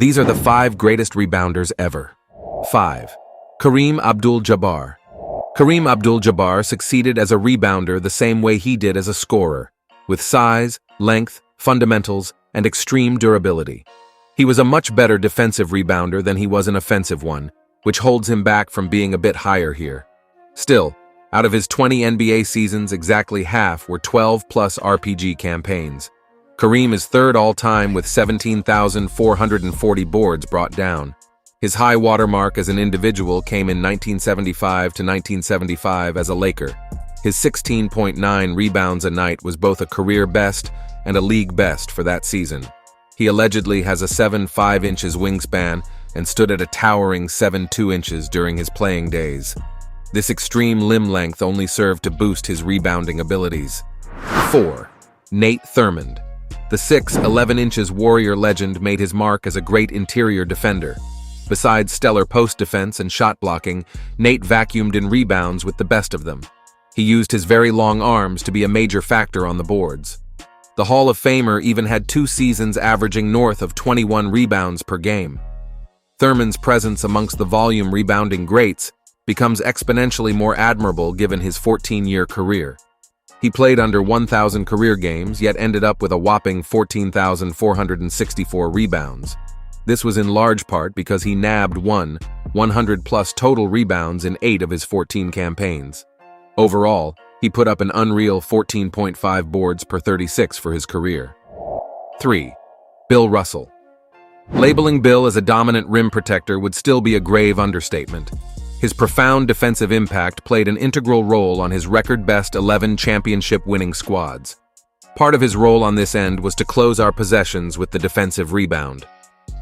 These are the 5 greatest rebounders ever. 5. Kareem Abdul-Jabbar. Kareem Abdul-Jabbar succeeded as a rebounder the same way he did as a scorer, with size, length, fundamentals, and extreme durability. He was a much better defensive rebounder than he was an offensive one, which holds him back from being a bit higher here. Still, out of his 20 NBA seasons, exactly half were 12-plus RPG campaigns. Kareem is third all-time with 17,440 boards brought down. His high watermark as an individual came in 1975 to 1975 as a Laker. His 16.9 rebounds a night was both a career best and a league best for that season. He allegedly has a 7'5" wingspan and stood at a towering 7'2" during his playing days. This extreme limb length only served to boost his rebounding abilities. 4. Nate Thurmond. The 6'11" Warrior legend made his mark as a great interior defender. Besides stellar post defense and shot blocking, Nate vacuumed in rebounds with the best of them. He used his very long arms to be a major factor on the boards. The Hall of Famer even had 2 seasons averaging north of 21 rebounds per game. Thurmond's presence amongst the volume rebounding greats becomes exponentially more admirable given his 14-year career. He played under 1,000 career games, yet ended up with a whopping 14,464 rebounds. This was in large part because he nabbed 100-plus total rebounds in 8 of his 14 campaigns. Overall, he put up an unreal 14.5 boards per 36 for his career. 3. Bill Russell. Labeling Bill as a dominant rim protector would still be a grave understatement. His profound defensive impact played an integral role on his record-best 11 championship-winning squads. Part of his role on this end was to close our possessions with the defensive rebound.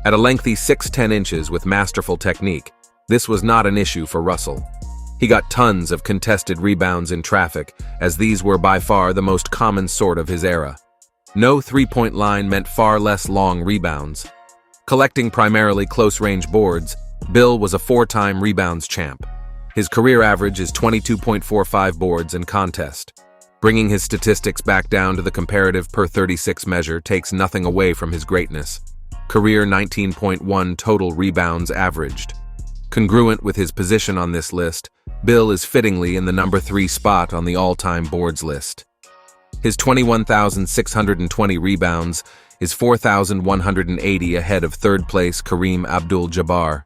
At a lengthy 6'10" with masterful technique, this was not an issue for Russell. He got tons of contested rebounds in traffic, as these were by far the most common sort of his era. No three-point line meant far less long rebounds. Collecting primarily close-range boards, Bill was a 4-time rebounds champ. His career average is 22.45 boards in contest. Bringing his statistics back down to the comparative per 36 measure takes nothing away from his greatness. Career 19.1 total rebounds averaged. Congruent with his position on this list, Bill is fittingly in the number 3 spot on the all-time boards list. His 21,620 rebounds is 4,180 ahead of third-place Kareem Abdul-Jabbar.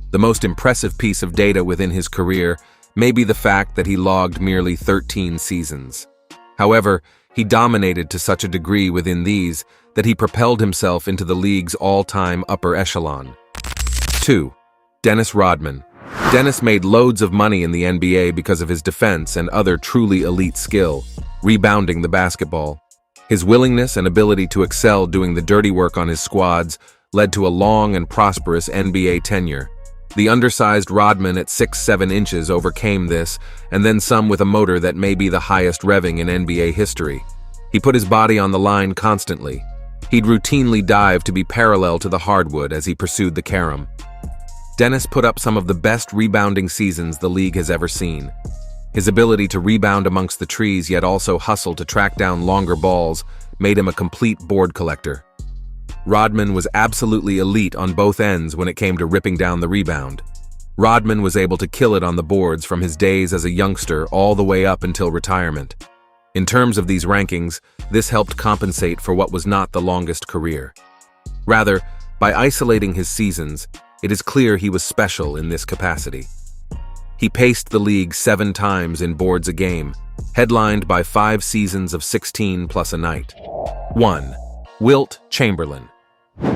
The most impressive piece of data within his career may be the fact that he logged merely 13 seasons. However, he dominated to such a degree within these that he propelled himself into the league's all-time upper echelon. 2. Dennis Rodman. Dennis made loads of money in the NBA because of his defense and other truly elite skill, rebounding the basketball. His willingness and ability to excel doing the dirty work on his squads led to a long and prosperous NBA tenure. The undersized Rodman at 6'7" overcame this, and then some with a motor that may be the highest revving in NBA history. He put his body on the line constantly. He'd routinely dive to be parallel to the hardwood as he pursued the carom. Dennis put up some of the best rebounding seasons the league has ever seen. His ability to rebound amongst the trees yet also hustle to track down longer balls made him a complete board collector. Rodman was absolutely elite on both ends when it came to ripping down the rebound. Rodman was able to kill it on the boards from his days as a youngster all the way up until retirement. In terms of these rankings, this helped compensate for what was not the longest career. Rather, by isolating his seasons, it is clear he was special in this capacity. He paced the league 7 times in boards a game, headlined by 5 seasons of 16 plus a night. 1. Wilt Chamberlain.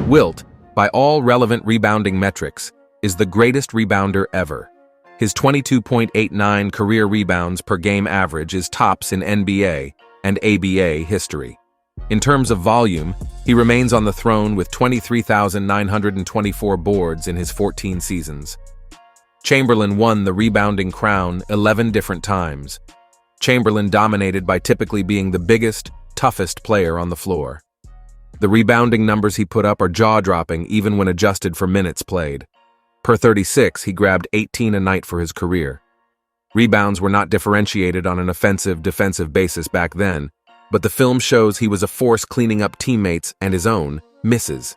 Wilt, by all relevant rebounding metrics, is the greatest rebounder ever. His 22.89 career rebounds per game average is tops in NBA and ABA history. In terms of volume, he remains on the throne with 23,924 boards in his 14 seasons. Chamberlain won the rebounding crown 11 different times. Chamberlain dominated by typically being the biggest, toughest player on the floor. The rebounding numbers he put up are jaw-dropping even when adjusted for minutes played. Per 36, he grabbed 18 a night for his career. Rebounds were not differentiated on an offensive-defensive basis back then, but the film shows he was a force cleaning up teammates and his own misses.